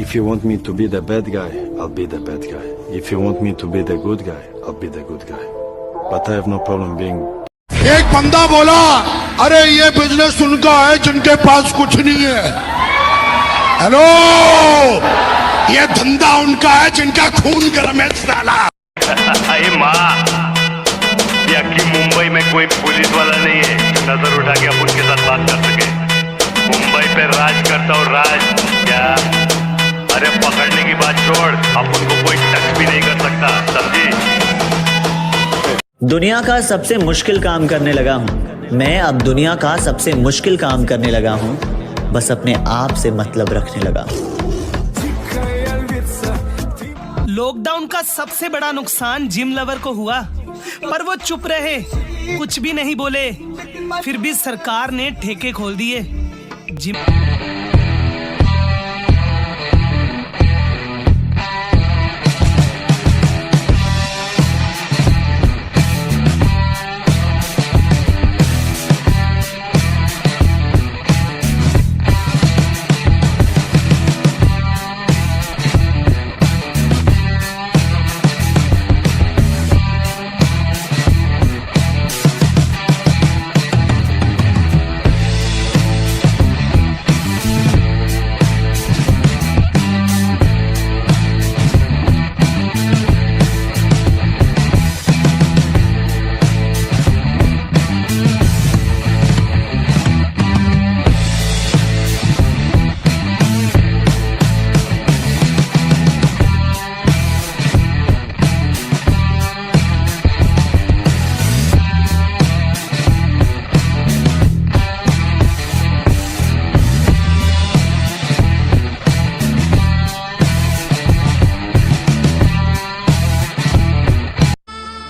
If you want me to be the bad guy, I'll be the bad guy. If you want me to be the good guy, I'll be the good guy. But I have no problem being. एक बंदा बोला, अरे ये business उनका है जिनके पास कुछ नहीं है। हेलो, ये धंधा उनका है जिनका खून गर्म है साला। अरे माँ, कि मुंबई में कोई पुलिस वाला नहीं है नजर उठा के अपन के साथ बात कर सके। मुंबई पे राज करता और राज क्या? अरे पकड़ने की बात छोड़, अपन को कोई टच भी नहीं कर सकता, समझी? दुनिया का सबसे मुश्किल काम करने लगा हूँ मैं। अब दुनिया का सबसे मुश्किल काम करने लगा हूँ, बस अपने आप से मतलब रखने लगा हूँ। लॉकडाउन का सबसे बड़ा नुकसान जिम लवर को हुआ, पर वो चुप रहे, कुछ भी नहीं बोले। फिर भी सरकार ने ठेके खोल दिए जिम।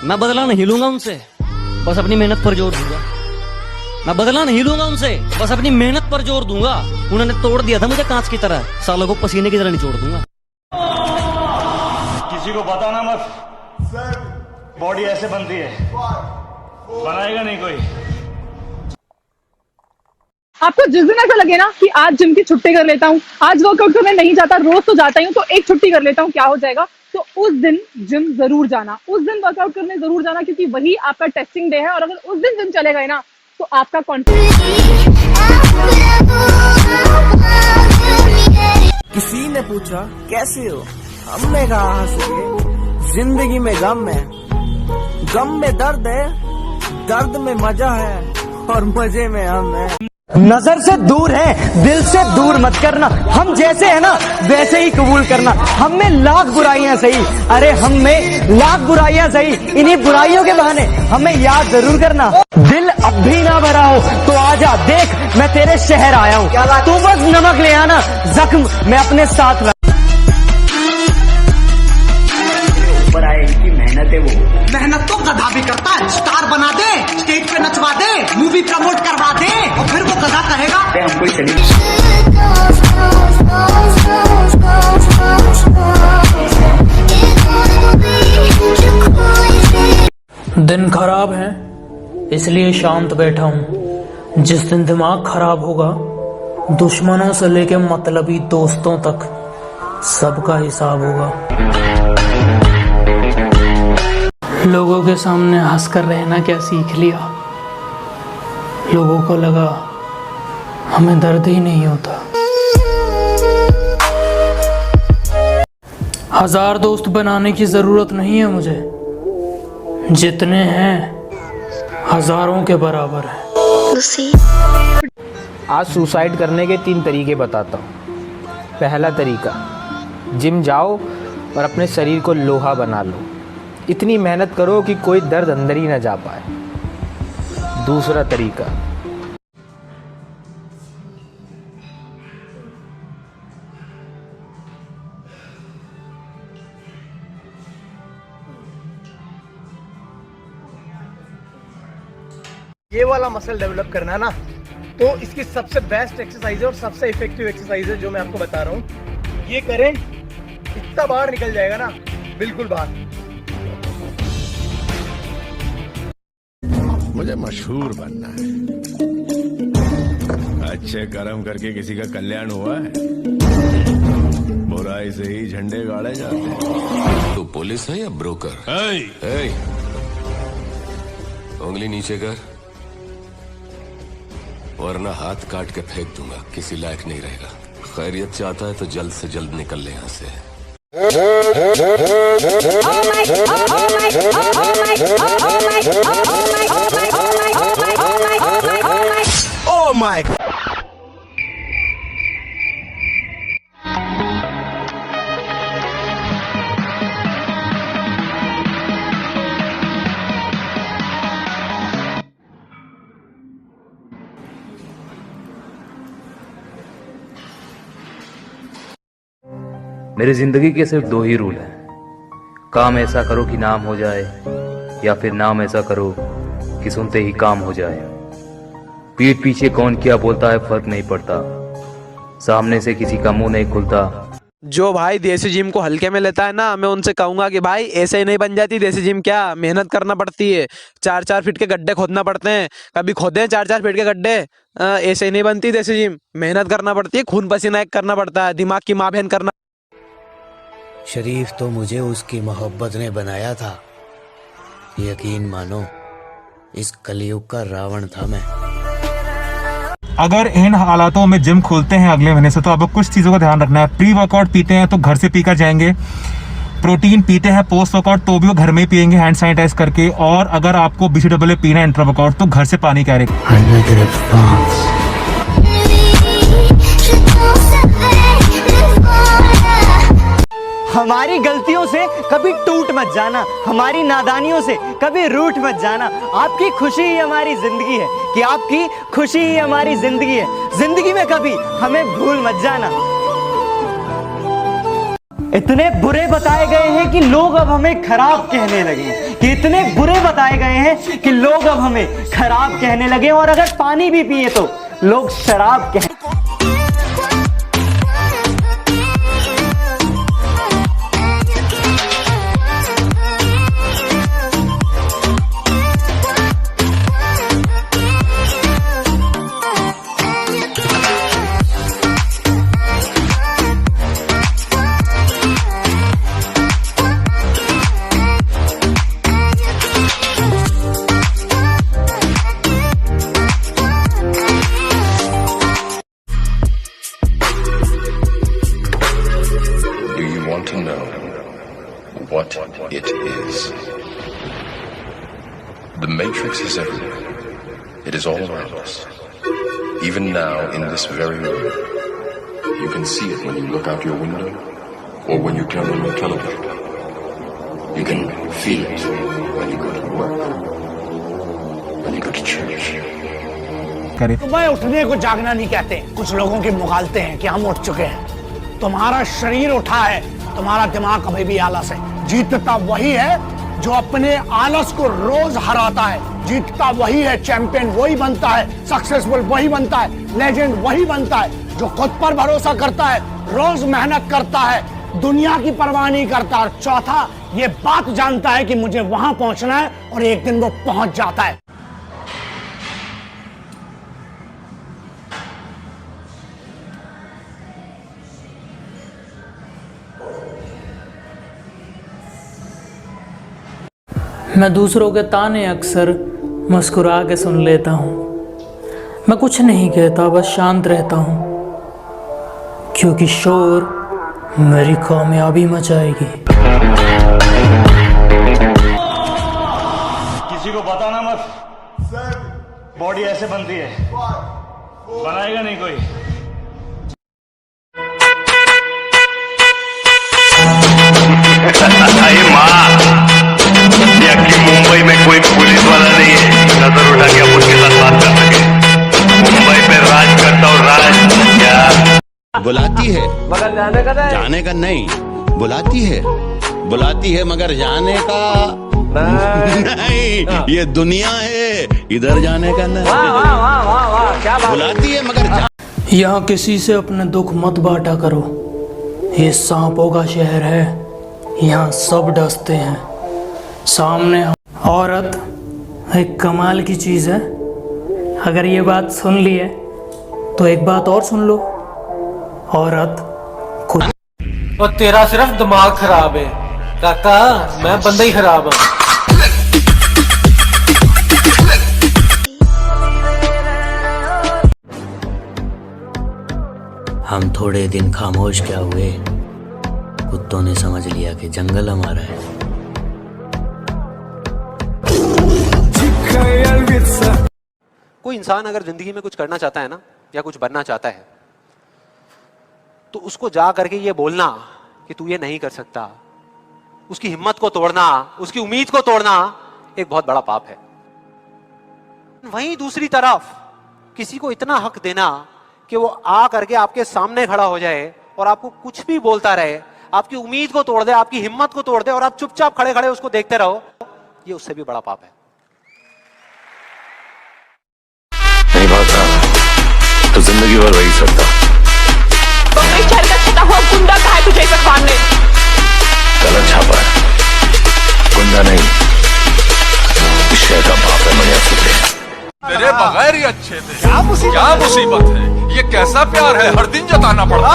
मैं बदला नहीं लूंगा उनसे, बस अपनी मेहनत पर जोर दूंगा। मैं बदला नहीं लूंगा उनसे, बस अपनी मेहनत पर जोर दूंगा। उन्होंने तोड़ दिया था मुझे कांच की तरह, सालों को पसीने की तरह निचोड़ दूंगा। किसी को बताना मत, बॉडी ऐसे बनती है, बनाएगा नहीं कोई। आपको जिस दिन ऐसा लगे ना कि आज जिम की छुट्टी कर लेता हूँ, आज वर्कआउट करने नहीं जाता, रोज तो जाता ही हूँ, तो एक छुट्टी कर लेता हूँ, क्या हो जाएगा? तो उस दिन जिम जरूर जाना, उस दिन वर्कआउट करने जरूर जाना, क्योंकि वही आपका टेस्टिंग डे है। और अगर उस दिन जिम चले गए ना, तो आपका कॉन्फिडेंस। किसी ने पूछा कैसे हो, हमने कहा हंस जिंदगी में गम है, गम में दर्द है, दर्द में मजा है, और मजे में हम है। नजर से दूर है, दिल से दूर मत करना। हम जैसे है ना वैसे ही कबूल करना। हम में लाख बुराइयां सही, अरे हम में लाख बुराइयां सही, इन्हीं बुराइयों के बहाने हमें याद जरूर करना। दिल अब भी ना भरा हो तो आजा, देख मैं तेरे शहर आया हूँ, तू बस नमक ले आना, जख्म मैं अपने साथ ला। ऊपर आए इनकी मेहनत है, वो मेहनत तो गधा भी करता है। स्टार बना दे, स्टेज पे नचवा दे, मूवी प्रमोट करवा दे, और फिर वो गधा कहेगा हमको चली। दिन खराब है इसलिए शांत बैठा हूँ। जिस दिन दिमाग खराब होगा, दुश्मनों से लेके मतलबी दोस्तों तक सबका हिसाब होगा। लोगों के सामने हंसकर रहना क्या सीख लिया। लोगों को लगा हमें दर्द ही नहीं होता। 1000 दोस्त बनाने की जरूरत नहीं है मुझे, जितने हैं हजारों के बराबर है। आज सुसाइड करने के 3 तरीके बताता हूँ। पहला तरीका, जिम जाओ और अपने शरीर को लोहा बना लो। इतनी मेहनत करो कि कोई दर्द अंदर ही न जा पाए। दूसरा तरीका, ये वाला मसल डेवलप करना है ना, तो इसकी सबसे बेस्ट एक्सरसाइज है और सबसे इफेक्टिव एक्सरसाइज है जो मैं आपको बता रहा हूँ। ये करें, इतना बाहर निकल जाएगा ना, बिल्कुल बाहर। मुझे मशहूर बनना है। अच्छे कर्म करके किसी का कल्याण हुआ है? बोलो। ऐसे ही झंडे गाड़े जाते हैं। तो पुलिस है या ब्रोकर? ए, उंगली नीचे कर, वरना हाथ काट के फेंक दूंगा, किसी लायक नहीं रहेगा। खैरियत चाहता है तो जल्द से जल्द निकल ले यहाँ से। Oh my! मेरी जिंदगी के सिर्फ 2 ही रूल हैं। काम ऐसा करो कि नाम हो जाए, या फिर नाम ऐसा करो कि सुनते ही काम हो जाए। पीठ पीछे कौन क्या बोलता है फर्क नहीं पड़ता, सामने से किसी का मुंह नहीं खुलता। जो भाई देसी जिम को हल्के में लेता है ना, मैं उनसे कहूंगा कि भाई ऐसे ही नहीं बन जाती देसी जिम। क्या मेहनत करना पड़ती है, 4-4 फीट के गड्ढे खोदना पड़ते हैं। कभी खोदे 4-4 फीट के गड्ढे? ऐसे ही नहीं बनती देसी जिम। मेहनत करना पड़ती है, खून पसीना एक करना पड़ता है, दिमाग की माँ बहन करना। शरीफ तो मुझे उसकी मोहब्बत ने बनाया था, यकीन मानो इस कलयुग का रावण था मैं। अगर इन हालातों में जिम खोलते हैं अगले महीने से, तो आपको कुछ चीज़ों का ध्यान रखना है। प्री वर्कआउट पीते हैं तो घर से पीकर जाएंगे, प्रोटीन पीते हैं पोस्ट वर्कआउट तो भी वो घर में ही पियेंगे हैंड सैनिटाइज करके, और अगर आपको BCAA पीना है इंट्रा वर्कआउट तो घर से पानी कैरी। हमारी गलतियों से कभी टूट मत जाना, हमारी नादानियों से कभी रूठ मत जाना। आपकी खुशी ही हमारी जिंदगी है, कि आपकी खुशी ही हमारी जिंदगी है। जिंदगी में कभी हमें भूल मत जाना। इतने बुरे बताए गए हैं कि लोग अब हमें खराब कहने लगे, कि इतने बुरे बताए गए हैं कि लोग अब हमें खराब कहने लगे, और अगर पानी भी पिए तो लोग शराब कहें। To know what it is. The Matrix is everywhere. It is all around us. Even now, in this very room, you can see it when you look out your window or when you turn on your television. You can feel it when you go to work, when you go to church. सुबह उठने को जागना नहीं कहते, कुछ लोगों के मुगालते हैं कि हम उठ चुके हैं। तुम्हारा शरीर उठा है, तुम्हारा दिमाग अभी भी आलस है। जीतता वही है जो अपने आलस को रोज हराता है। जीतता वही है, चैंपियन वही बनता है, सक्सेसफुल वही बनता है, लेजेंड वही बनता है जो खुद पर भरोसा करता है, रोज मेहनत करता है, दुनिया की परवाह नहीं करता। और चौथा, ये बात जानता है कि मुझे वहां पहुंचना है, और एक दिन वो पहुंच जाता है। मैं दूसरों के ताने अक्सर मुस्कुरा के सुन लेता हूँ। मैं कुछ नहीं कहता, बस शांत रहता हूँ, क्योंकि शोर मेरी कामयाबी मचाएगी। किसी को बताना मत, बॉडी ऐसे बनती है, बनाएगा नहीं कोई। मुंबई में कोई पुलिस वाला नहीं है नजर उठा के अपन के साथ बात कर सके। मुंबई पे राज करता और राज क्या बुलाती है मगर जाने का नहीं, बुलाती है मगर जाने का नहीं। ये दुनिया है, इधर जाने का नहीं। क्या बुलाती है मगर यहाँ किसी से अपने दुख मत बांटा करो। ये सांपों का शहर है, यहाँ सब डसते हैं। सामने औरत एक कमाल की चीज़ है। अगर ये बात सुन ली है तो एक बात और सुन लो, औरत खुद और तेरा सिर्फ दिमाग खराब है काका, मैं बंदा ही खराब हूँ। हम थोड़े दिन खामोश क्या हुए, कुत्तों ने समझ लिया कि जंगल हमारा है। कोई इंसान अगर जिंदगी में कुछ करना चाहता है ना, या कुछ बनना चाहता है, तो उसको जा करके ये बोलना कि तू ये नहीं कर सकता, उसकी हिम्मत को तोड़ना, उसकी उम्मीद को तोड़ना एक बहुत बड़ा पाप है। वहीं दूसरी तरफ किसी को इतना हक देना कि वो आ करके आपके सामने खड़ा हो जाए और आपको कुछ भी बोलता रहे, आपकी उम्मीद को तोड़ दे, आपकी हिम्मत को तोड़ दे, और आप चुपचाप खड़े खड़े उसको देखते रहो, ये उससे भी बड़ा पाप है। नहीं भागता तो जिंदगी भर वही सकता। गुंडा कहा है तुझे इस सामने? गलत छापा है, गुंडा नहीं, विषय का बाप है मणिया। तेरे बगैर ही अच्छे थे। क्या मुसीबत है? ये कैसा प्यार है, हर दिन जताना पड़ता।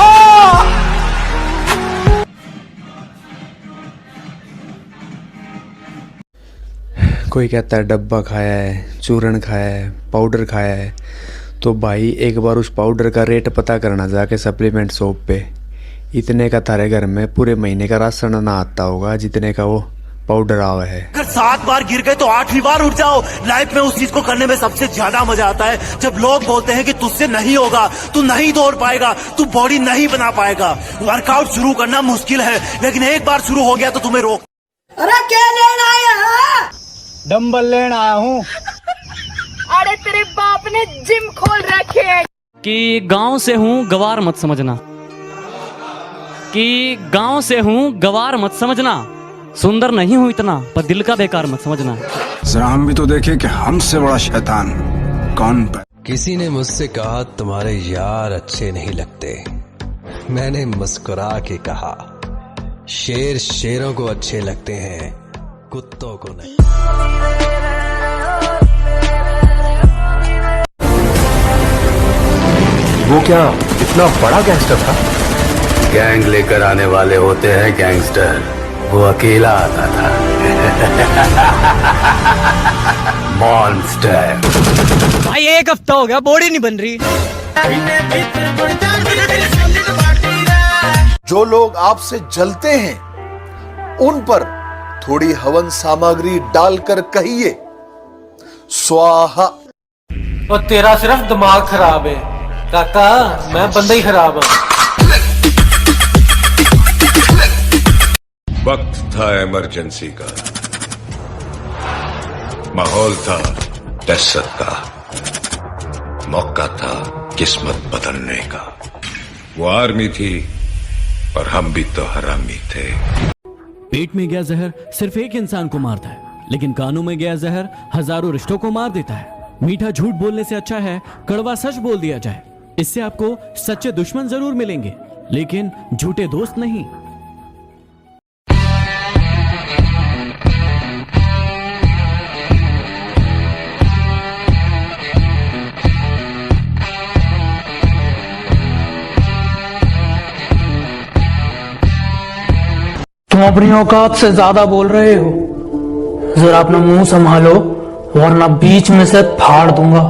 कोई कहता है डब्बा खाया है, चूरन खाया है, पाउडर खाया है, तो भाई एक बार उस पाउडर का रेट पता करना जाके सप्लीमेंट शॉप पे। इतने का तारे घर में पूरे महीने का राशन ना आता होगा जितने का वो पाउडर आवा है। अगर 7 बार गिर गए तो 8वीं बार उठ जाओ। लाइफ में उस चीज को करने में सबसे ज्यादा मजा आता है जब लोग बोलते हैं कि तुझसे नहीं होगा, तू नहीं दौड़ पाएगा, तू बॉडी नहीं बना पाएगा। वर्कआउट शुरू करना मुश्किल है, लेकिन एक बार शुरू हो गया तो तुम्हें रोक। अरे क्या लेना आया? डंबल लेना आया हूँ। अरे तेरे बाप ने जिम खोल रखे है। कि गांव से हूँ गवार मत समझना, कि गांव से हूँ गवार मत समझना, सुंदर नहीं हूँ इतना पर दिल का बेकार मत समझना। जरा हम भी तो देखें कि हमसे बड़ा शैतान कौन पर। किसी ने मुझसे कहा तुम्हारे यार अच्छे नहीं लगते। मैंने मुस्कुरा के कहा शेर शेरों को अच्छे लगते हैं, कुत्तों को नहीं। वो क्या इतना बड़ा गैंगस्टर था? गैंग लेकर आने वाले होते हैं गैंगस्टर, वो अकेला आता था। मॉन्स्टर। भाई 1 हफ्ता हो गया बॉडी नहीं बन रही। जो लोग आपसे जलते हैं उन पर थोड़ी हवन सामग्री डालकर कहिए स्वाहा। और तेरा सिर्फ दिमाग खराब है काका, मैं बंदा ही खराब हूँ। वक्त था इमरजेंसी का, माहौल था दहशत का, मौका था किस्मत बदलने का। वो आर्मी थी और हम भी तो हरामी थे। पेट में गया जहर सिर्फ एक इंसान को मारता है, लेकिन कानों में गया जहर हजारों रिश्तों को मार देता है। मीठा झूठ बोलने से अच्छा है कड़वा सच बोल दिया जाए। इससे आपको सच्चे दुश्मन जरूर मिलेंगे, लेकिन झूठे दोस्त नहीं। तुम अपनी औकात से ज्यादा बोल रहे हो, जरा अपना मुंह संभालो वरना बीच में से फाड़ दूंगा।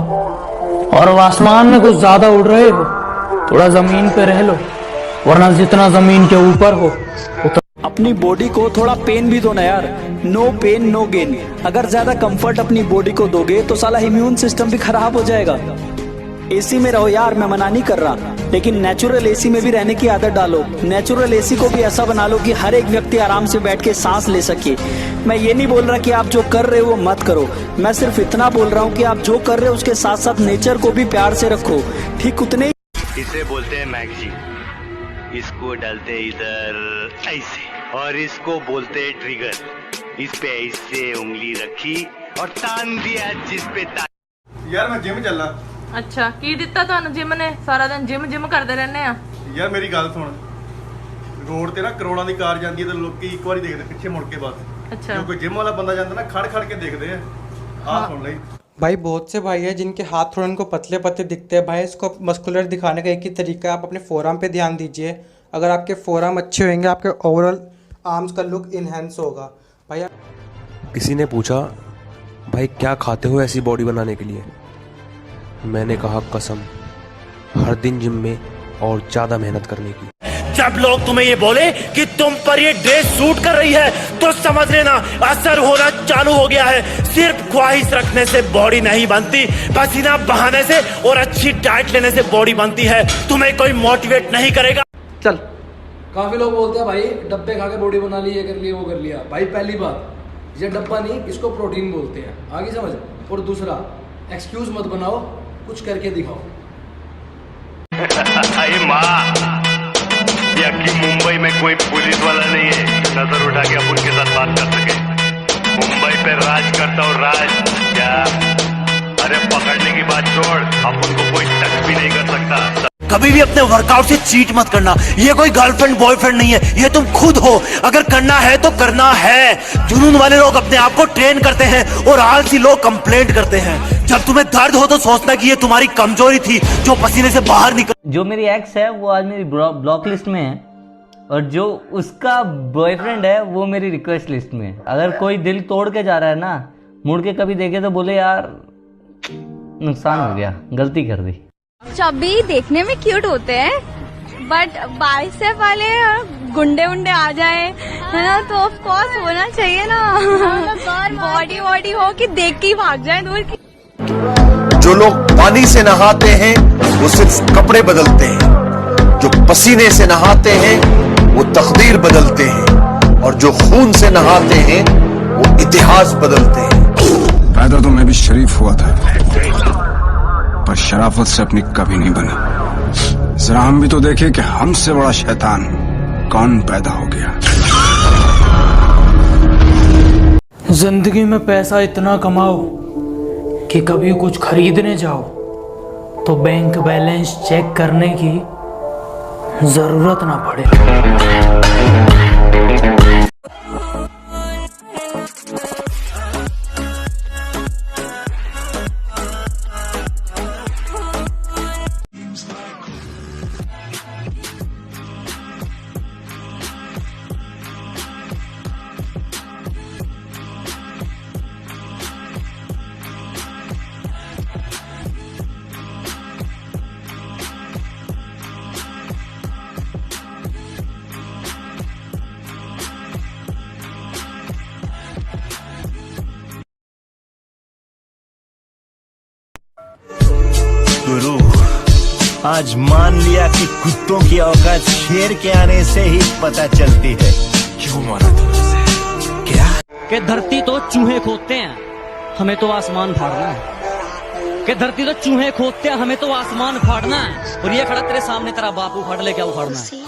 और अब आसमान में कुछ ज्यादा उड़ रहे हो, थोड़ा जमीन पे रह लो, वरना जितना जमीन के ऊपर हो अपनी बॉडी को थोड़ा पेन भी दो ना यार। No pain no gain. अगर ज्यादा कंफर्ट अपनी बॉडी को दोगे तो साला इम्यून सिस्टम भी खराब हो जाएगा। एसी में रहो यार, मैं मना नहीं कर रहा, लेकिन नेचुरल एसी में भी रहने की आदत डालो। नेचुरल एसी को भी ऐसा बना लो कि हर एक व्यक्ति आराम से बैठ के सांस ले सके। मैं ये नहीं बोल रहा कि आप जो कर रहे हो वो मत करो, मैं सिर्फ इतना बोल रहा हूँ कि आप जो कर रहे हो उसके साथ साथ नेचर को भी प्यार से रखो, ठीक उतने ही। इसे बोलते हैं मैगजीन, इसको डालते इधर ऐसे, और इसको बोलते हैं ट्रिगर। इस पे ऐसे उंगली रखी और तान दिया जिस पे यार मैं जिम चलना। अच्छा की दिता ਤੁਹਾਨੂੰ ਜਿਮ ਨੇ? ਸਾਰਾ ਦਿਨ ਜਿਮ ਕਰਦੇ ਰਹਿੰਦੇ ਆ। ਯਾਰ ਮੇਰੀ ਗੱਲ ਸੁਣ, ਰੋਡ ਤੇ ਨਾ ਕਰੋੜਾਂ ਦੀ ਕਾਰ ਜਾਂਦੀ ਹੈ ਤੇ ਲੋਕੀ ਇੱਕ ਵਾਰੀ ਦੇਖਦੇ ਪਿੱਛੇ ਮੁੜ ਕੇ ਬਸ। अच्छा ਜੋ ਕੋਈ ਜਿਮ वाला बंदा ਜਾਂਦਾ ना खड़ खड़ के देखते हैं। हाँ सुन ले भाई, बहुत से भाई है जिनके हाथ थोड़े उनको पतले पतले दिखते हैं। भाई इसको मस्कुलर दिखाने का एक ही तरीका है, आप अपने फोरआर्म पे ध्यान दीजिए। अगर आपके फोरआर्म अच्छे होंगे आपके ओवरऑल आर्म्स का लुक इनहेंस होगा भाई। किसी ने पूछा भाई क्या खाते हो ऐसी बॉडी बनाने के लिए, मैंने कहा कसम हर दिन जिम में और ज्यादा मेहनत करने की। जब लोग तुम्हें ये बोले कि तुम पर ये ड्रेस सूट कर रही है तो समझ लेना असर होना चालू हो गया है। सिर्फ ख्वाहिश रखने से बॉडी नहीं बनती, पसीना बहाने से और अच्छी डाइट लेने से बॉडी बनती है। तुम्हें कोई मोटिवेट नहीं करेगा। चल काफी लोग बोलते हैं भाई डब्बे खा के बॉडी बना ली, ये कर लिया वो कर लिया। भाई पहली बात ये डब्बा नहीं, इसको प्रोटीन बोलते हैं, आगे समझ। और दूसरा एक्सक्यूज मत बनाओ, कुछ करके दिखाओ। अरे माँ, कि मुंबई में कोई पुलिस वाला नहीं है नजर उठा के अपन के साथ बात कर सके। मुंबई पे राज करता हूँ, राज क्या? अरे पकड़ने की बात छोड़, अपन को कोई टच भी नहीं कर सकता। कभी भी अपने वर्कआउट से चीट मत करना। ये कोई गर्लफ्रेंड बॉयफ्रेंड नहीं है, ये तुम खुद हो। अगर करना है तो करना है। जुनून वाले लोग अपने आप को ट्रेन करते हैं और आलसी लोग कंप्लेंट करते हैं। जब तुम्हें दर्द हो तो सोचना कि ये तुम्हारी कमजोरी थी जो पसीने से बाहर निकल। जो मेरी एक्स है वो आज मेरी ब्लॉक लिस्ट में है और जो उसका बॉयफ्रेंड है वो मेरी रिक्वेस्ट लिस्ट में है। अगर कोई दिल तोड़ के जा रहा है ना, मुड़ के कभी देखे तो बोले यार नुकसान हो गया, गलती कर दी। चब्बी देखने में क्यूट होते हैं बट बाइसेप वाले गुंडे उंडे आ जाए है ना तो ऑफ कोर्स होना चाहिए ना। बॉडी हो कि देख के ही भाग जाए दूर की। जो लोग पानी से नहाते हैं वो सिर्फ कपड़े बदलते हैं, जो पसीने से नहाते हैं वो तकदीर बदलते हैं, और जो खून से नहाते हैं वो इतिहास बदलते हैं। पैदा तो मैं भी शरीफ हुआ था पर शराफत से अपनी कभी नहीं बनी। जरा हम भी तो देखें कि हमसे बड़ा शैतान कौन पैदा हो गया। जिंदगी में पैसा इतना कमाओ कि कभी कुछ खरीदने जाओ तो बैंक बैलेंस चेक करने की जरूरत ना पड़े। गुरु, आज मान लिया कि कुत्तों की औकात शेर के आने से ही पता चलती है। क्यों मारा तुमसे? क्या? कि धरती तो चूहे खोदते हैं, हमें तो आसमान फाड़ना है। कि धरती तो चूहे खोदते हैं, हमें तो आसमान फाड़ना है। और ये खड़ा तेरे सामने तेरा बाप उखाड़ ले, क्या उखाड़ना है?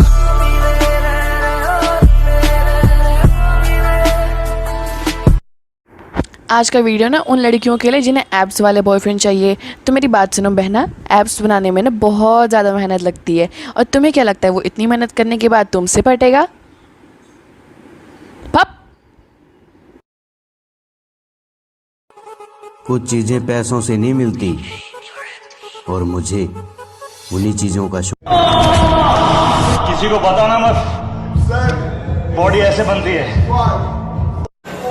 आज का वीडियो ना उन लड़कियों के लिए जिन्हें एब्स वाले बॉयफ्रेंड चाहिए। तो मेरी बात सुनो बहना, एब्स बनाने में ना बहुत ज़्यादा मेहनत लगती है। और तुम्हें क्या लगता है वो इतनी मेहनत करने के बाद तुमसे पटेगा? पप। कुछ चीज़ें पैसों से नहीं मिलती और मुझे उन्हीं चीज़ों का शौक। किसी को बताना मत, बॉडी ऐसे बनती है।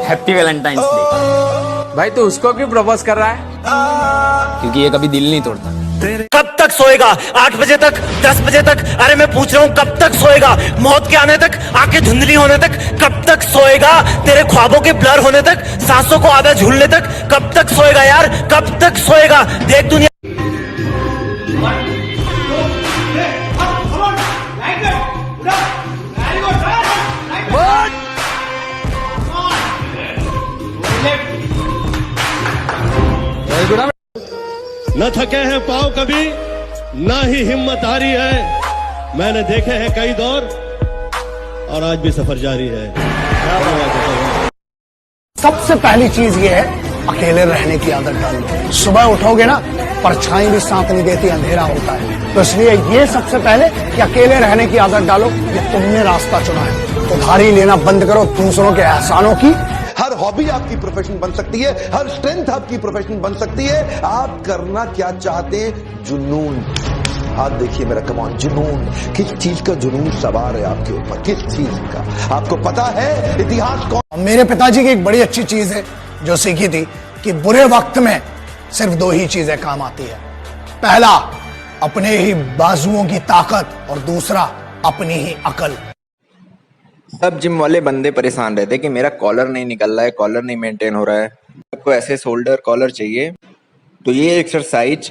Happy Valentine's day. भाई तो उसको क्यों प्रपोज कर रहा है? क्योंकि ये कभी दिल नहीं तोड़ता। कब तक सोएगा? 8 बजे तक, 10 बजे तक? अरे मैं पूछ रहा हूँ कब तक सोएगा? मौत के आने तक, आंखें धुंधली होने तक कब तक सोएगा? तेरे ख्वाबों के ब्लर होने तक, सांसों को आधा झूलने तक कब तक सोएगा यार? कब तक सोएगा? देख दुनिया। न थके हैं पाँव कभी, ना ही हिम्मत हारी है। मैंने देखे हैं कई दौर और आज भी सफर जारी है। सबसे पहली चीज ये है अकेले रहने की आदत डालो। सुबह उठोगे ना, परछाई भी साथ नहीं देती, अंधेरा होता है। तो इसलिए ये सबसे पहले कि अकेले रहने की आदत डालो। ये तुमने रास्ता चुना है, उधारी लेना बंद करो दूसरों के एहसानों की। हर हॉबी आपकी प्रोफेशन बन सकती है, हर स्ट्रेंथ आपकी प्रोफेशन बन सकती है। आप करना क्या चाहते हैं? जुनून। आज देखिए मेरा कमाल जुनून, किस चीज का जुनून सवार है आपके ऊपर, किस चीज का आपको पता है? इतिहास कौन? मेरे पिताजी की एक बड़ी अच्छी चीज है जो सीखी थी कि बुरे वक्त में सिर्फ दो ही चीजें काम आती है। पहला अपने ही बाजुओं की ताकत और दूसरा अपनी ही अकल। सब जिम वाले बंदे परेशान रहते कि मेरा कॉलर नहीं निकल रहा है, कॉलर नहीं मेंटेन हो रहा है। आपको ऐसे शोल्डर कॉलर चाहिए तो ये एक्सरसाइज